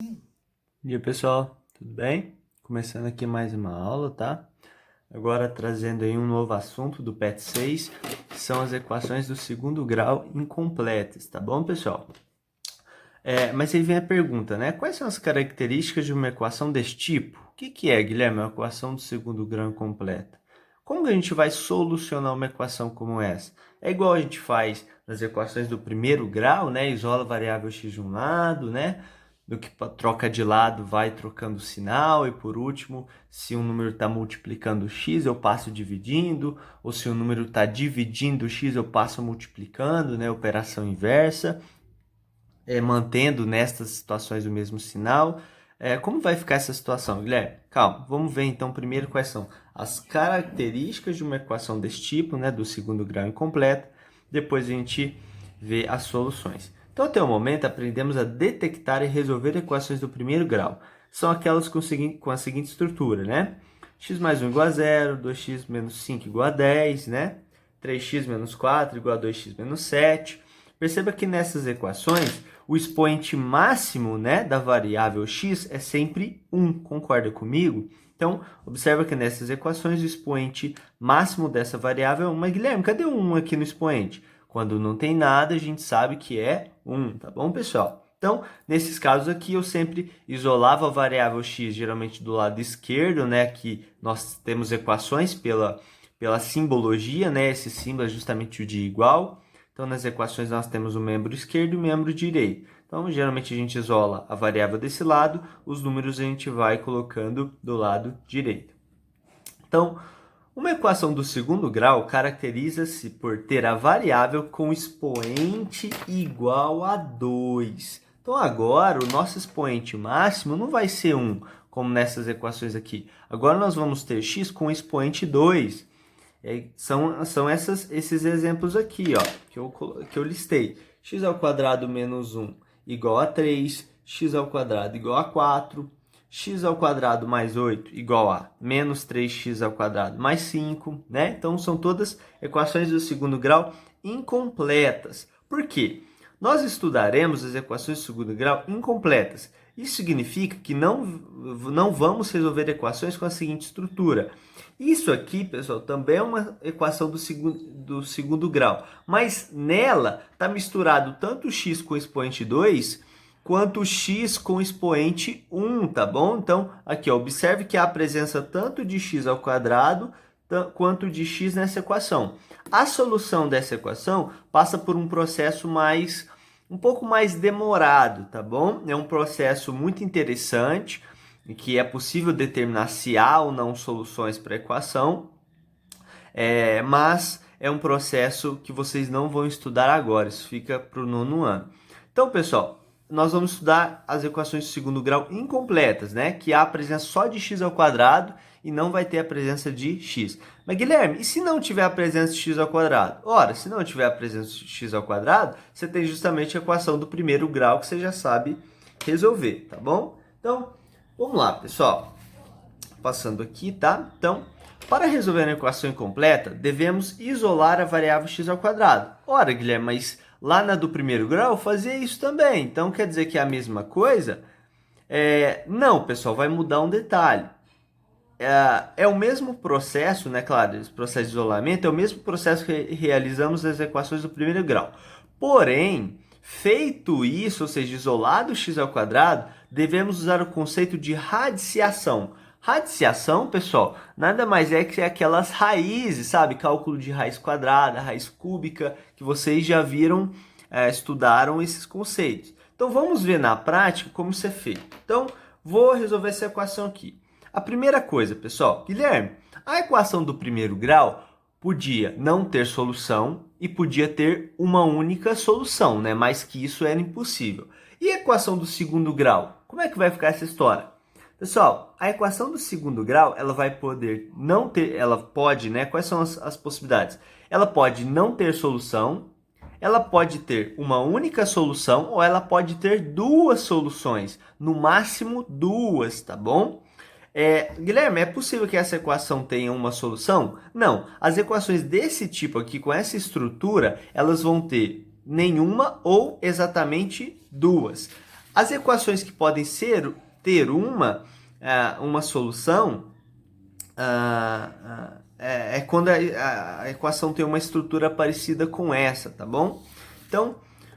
Bom dia, pessoal, tudo bem? Começando aqui mais uma aula, tá? Agora trazendo aí um novo assunto do PET 6, que são as equações do segundo grau incompletas, tá bom, pessoal? Mas aí vem a pergunta, né? Quais são as características de uma equação desse tipo? O que é, Guilherme, uma equação do segundo grau incompleta? Como que a gente vai solucionar uma equação como essa? É igual a gente faz nas equações do primeiro grau, né? Isola a variável x de um lado, né? Do que troca de lado, vai trocando o sinal. E por último, se um número está multiplicando x, eu passo dividindo. Ou se o número está dividindo x, eu passo multiplicando, né? Operação inversa. Mantendo nestas situações o mesmo sinal. Como vai ficar essa situação, Guilherme? Calma, vamos ver então primeiro quais são as características de uma equação desse tipo, né, do segundo grau incompleto. Depois a gente vê as soluções. Então, até o momento, aprendemos a detectar e resolver equações do primeiro grau. São aquelas com a seguinte estrutura, né? X mais 1 igual a 0, 2x menos 5 igual a 10, né? 3x menos 4 igual a 2x menos 7. Perceba que nessas equações, o expoente máximo, né, da variável x é sempre 1. Concorda comigo? Então, observa que nessas equações, o expoente máximo dessa variável é 1. Mas, Guilherme, cadê o 1 aqui no expoente? Quando não tem nada, a gente sabe que é 1, tá bom, pessoal? Então, nesses casos aqui, eu sempre isolava a variável x, geralmente do lado esquerdo, né, que nós temos equações pela simbologia, né, esse símbolo é justamente o de igual. Então, nas equações, nós temos o membro esquerdo e o membro direito. Então, geralmente, a gente isola a variável desse lado, os números a gente vai colocando do lado direito. Então, uma equação do segundo grau caracteriza-se por ter a variável com expoente igual a 2. Então, agora, o nosso expoente máximo não vai ser 1, como nessas equações aqui. Agora, nós vamos ter x com expoente 2. São esses exemplos aqui, ó, que eu listei. X ao quadrado menos 1 igual a 3, x ao quadrado igual a 4, x ao quadrado mais 8 igual a menos 3x ao quadrado mais 5, né? Então, são todas equações do segundo grau incompletas. Por quê? Nós estudaremos as equações do segundo grau incompletas. Isso significa que não vamos resolver equações com a seguinte estrutura. Isso aqui, pessoal, também é uma equação do segundo grau, mas nela está misturado tanto x com expoente 2, quanto x com expoente 1, tá bom? Então, aqui, ó, observe que há a presença tanto de x ao quadrado quanto de x nessa equação. A solução dessa equação passa por um processo um pouco mais demorado, tá bom? É um processo muito interessante, em que é possível determinar se há ou não soluções para a equação, mas é um processo que vocês não vão estudar agora, isso fica para o nono ano. Então, pessoal, nós vamos estudar as equações de segundo grau incompletas, né? Que há a presença só de x ao quadrado e não vai ter a presença de x. Mas, Guilherme, e se não tiver a presença de x ao quadrado? Ora, se não tiver a presença de x ao quadrado, você tem justamente a equação do primeiro grau que você já sabe resolver, tá bom? Então, vamos lá, pessoal. Passando aqui, tá? Então, para resolver uma equação incompleta, devemos isolar a variável x ao quadrado. Ora, Guilherme, mas lá na do primeiro grau eu fazia isso também. Então, quer dizer que é a mesma coisa? Não, pessoal, vai mudar um detalhe. É o mesmo processo, né? Claro, esse processo de isolamento é o mesmo processo que realizamos nas equações do primeiro grau. Porém, feito isso, ou seja, isolado o x ao quadrado, devemos usar o conceito de radiciação. Radiciação, pessoal, nada mais é que aquelas raízes, sabe? Cálculo de raiz quadrada, raiz cúbica, que vocês já viram, estudaram esses conceitos. Então, vamos ver na prática como isso é feito. Então, vou resolver essa equação aqui. A primeira coisa, pessoal, Guilherme, a equação do primeiro grau podia não ter solução e podia ter uma única solução, né? Mas que isso era impossível. E a equação do segundo grau? Como é que vai ficar essa história? Pessoal, a equação do segundo grau, ela vai poder não ter, ela pode, né? Quais são as possibilidades? Ela pode não ter solução, ela pode ter uma única solução ou ela pode ter duas soluções, no máximo duas, tá bom? Guilherme, é possível que essa equação tenha uma solução? Não. As equações desse tipo aqui, com essa estrutura, elas vão ter nenhuma ou exatamente duas. As equações que podem ter uma solução é quando a equação tem uma estrutura parecida com essa, tá bom? Então,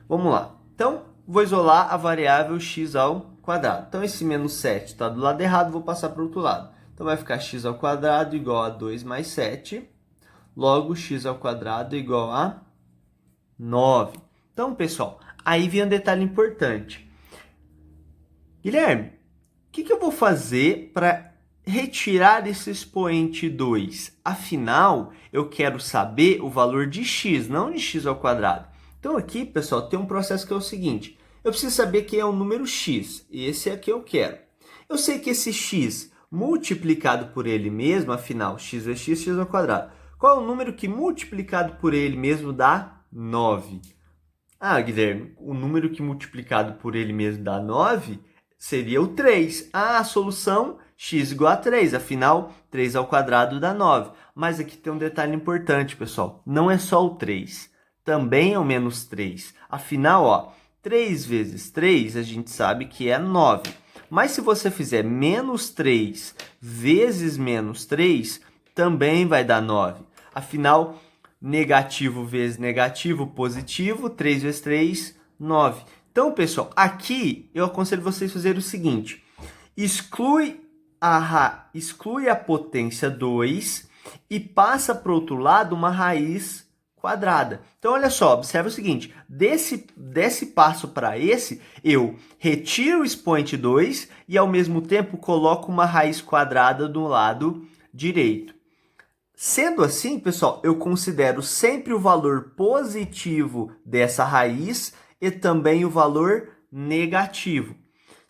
vamos lá. Então, vou isolar a variável x ao quadrado. Então, esse menos 7 está do lado errado, vou passar para o outro lado. Então, vai ficar x ao quadrado igual a 2 mais 7. Logo, x ao quadrado igual a 9. Então, pessoal, aí vem um detalhe importante. Guilherme, o que eu vou fazer para retirar esse expoente 2? Afinal, eu quero saber o valor de x, não de x ao quadrado. Então, aqui, pessoal, tem um processo que é o seguinte. Eu preciso saber que é o número x. E esse é o que eu quero. Eu sei que esse x multiplicado por ele mesmo, afinal, x é x, x ao quadrado. Qual é o número que multiplicado por ele mesmo dá 9? Ah, Guilherme, o número que multiplicado por ele mesmo dá 9 seria o 3. Ah, a solução x igual a 3. Afinal, 3 ao quadrado dá 9. Mas aqui tem um detalhe importante, pessoal. Não é só o 3. Também é o menos 3. Afinal, ó, 3 vezes 3 a gente sabe que é 9. Mas se você fizer menos 3 vezes menos 3, também vai dar 9. Afinal, negativo vezes negativo, positivo, 3 vezes 3, 9. Então, pessoal, aqui eu aconselho vocês a fazerem o seguinte. Exclui a potência 2 e passa para o outro lado uma raiz quadrada. Então, olha só, observa o seguinte. Desse passo para esse, eu retiro o expoente 2 e, ao mesmo tempo, coloco uma raiz quadrada do lado direito. Sendo assim, pessoal, eu considero sempre o valor positivo dessa raiz e também o valor negativo.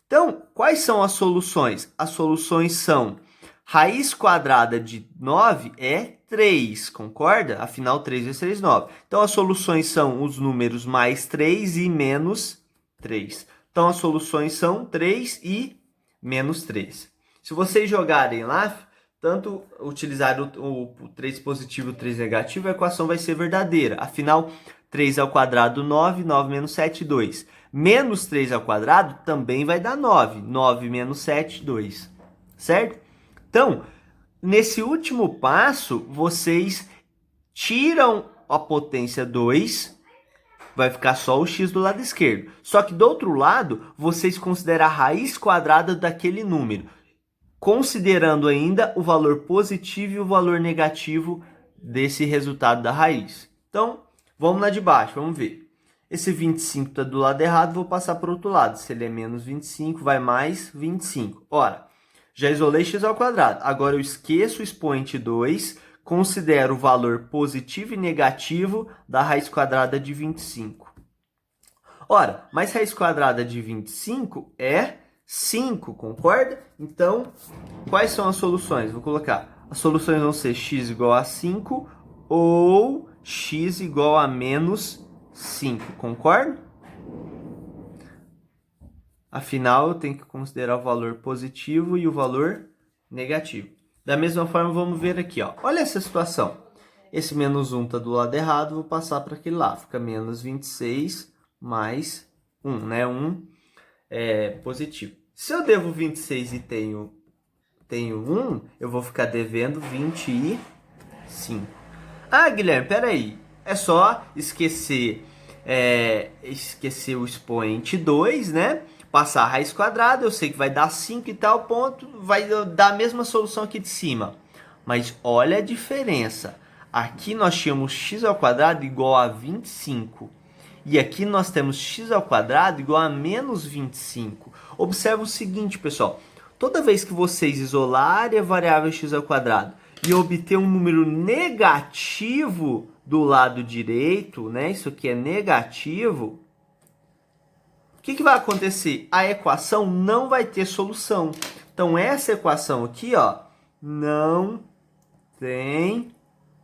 Então, quais são as soluções? As soluções são raiz quadrada de 9 é 3, concorda? Afinal, 3 vezes 3, 9. Então, as soluções são os números mais 3 e menos 3. Então, as soluções são 3 e menos 3. Se vocês jogarem lá, tanto utilizar o 3 positivo e o 3 negativo, a equação vai ser verdadeira. Afinal, 3 ao quadrado, 9, 9 menos 7, 2. Menos 3 ao quadrado também vai dar 9. 9 menos 7, 2. Certo? Então, nesse último passo, vocês tiram a potência 2, vai ficar só o x do lado esquerdo. Só que do outro lado, vocês consideram a raiz quadrada daquele número, considerando ainda o valor positivo e o valor negativo desse resultado da raiz. Então, vamos lá de baixo, vamos ver. Esse 25 está do lado errado, vou passar para o outro lado. Se ele é menos 25, vai mais 25. Ora, já isolei x ao quadrado. Agora eu esqueço o expoente 2, considero o valor positivo e negativo da raiz quadrada de 25. Ora, mas raiz quadrada de 25 é 5, concorda? Então, quais são as soluções? Vou colocar. As soluções vão ser x igual a 5 ou x igual a menos 5, concorda? Afinal, eu tenho que considerar o valor positivo e o valor negativo. Da mesma forma, vamos ver aqui, ó. Olha essa situação. Esse menos 1 está do lado errado, vou passar para aquele lá. Fica menos 26 mais 1, né? 1 é positivo. Se eu devo 26 e tenho 1, eu vou ficar devendo 25. Ah, Guilherme, peraí. É só esquecer o expoente 2, né? Passar a raiz quadrada, eu sei que vai dar 5 e tal ponto, vai dar a mesma solução aqui de cima. Mas olha a diferença. Aqui nós tínhamos x ao quadrado igual a 25. E aqui nós temos x ao quadrado igual a menos 25. Observa o seguinte, pessoal. Toda vez que vocês isolarem a variável x ao quadrado e obter um número negativo do lado direito, né? Isso aqui é negativo. O que vai acontecer? A equação não vai ter solução. Então, essa equação aqui, ó, não tem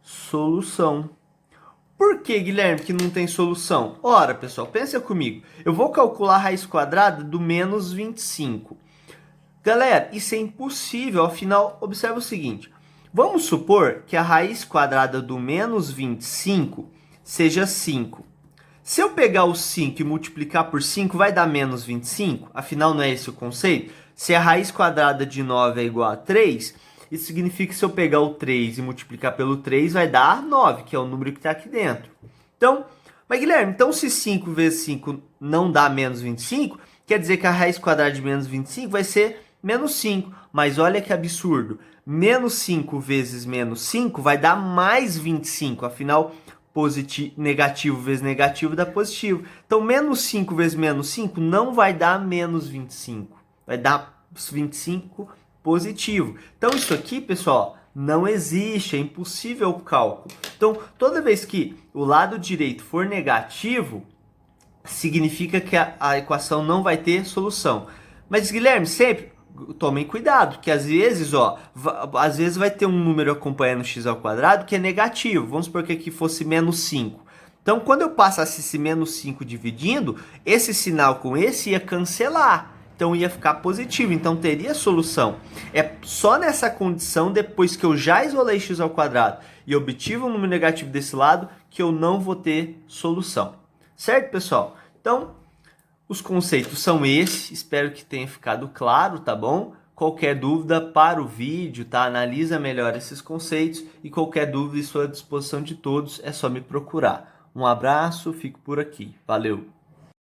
solução. Por que, Guilherme, que não tem solução? Ora, pessoal, pensa comigo. Eu vou calcular a raiz quadrada do menos 25. Galera, isso é impossível. Afinal, observa o seguinte. Vamos supor que a raiz quadrada do menos 25 seja 5. Se eu pegar o 5 e multiplicar por 5, vai dar menos 25? Afinal, não é esse o conceito? Se a raiz quadrada de 9 é igual a 3, isso significa que se eu pegar o 3 e multiplicar pelo 3, vai dar 9, que é o número que está aqui dentro. Então, mas Guilherme, então se 5 vezes 5 não dá menos 25, quer dizer que a raiz quadrada de menos 25 vai ser menos 5. Mas olha que absurdo. Menos 5 vezes menos 5 vai dar mais 25. Afinal, negativo vezes negativo dá positivo. Então, menos 5 vezes menos 5 não vai dar menos 25. Vai dar 25 positivo. Então, isso aqui, pessoal, não existe, é impossível o cálculo. Então, toda vez que o lado direito for negativo, significa que a equação não vai ter solução. Mas, Guilherme, sempre tomem cuidado, que às vezes vai ter um número acompanhando x ao quadrado que é negativo. Vamos supor que aqui fosse menos 5. Então, quando eu passasse esse menos 5 dividindo, esse sinal com esse ia cancelar. Então, ia ficar positivo. Então, teria solução. É só nessa condição, depois que eu já isolei x ao quadrado e obtive um número negativo desse lado, que eu não vou ter solução. Certo, pessoal? Então, os conceitos são esses, espero que tenha ficado claro, tá bom? Qualquer dúvida, para o vídeo, tá? Analisa melhor esses conceitos e qualquer dúvida estou à disposição de todos, é só me procurar. Um abraço, fico por aqui. Valeu!